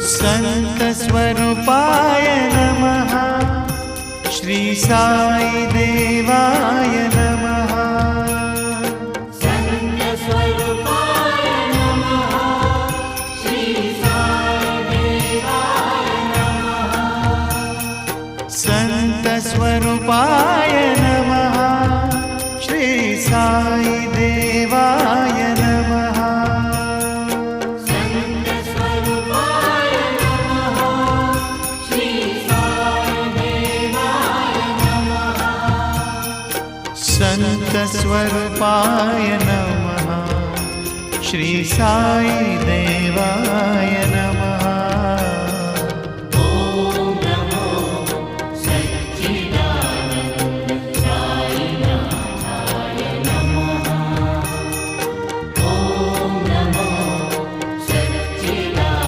संतस्वरूपाय नमः। श्री साई देवाय नमः। संतस्वरूपाय नमः। श्री साई देवाय नमः। संतस्वरूपाय नमः। श्री साई देवाय नमः। संतस्वरूपाय नमः। श्री साई देवाय नमः। संतस्वरूपाय नमः। श्री साई देवाय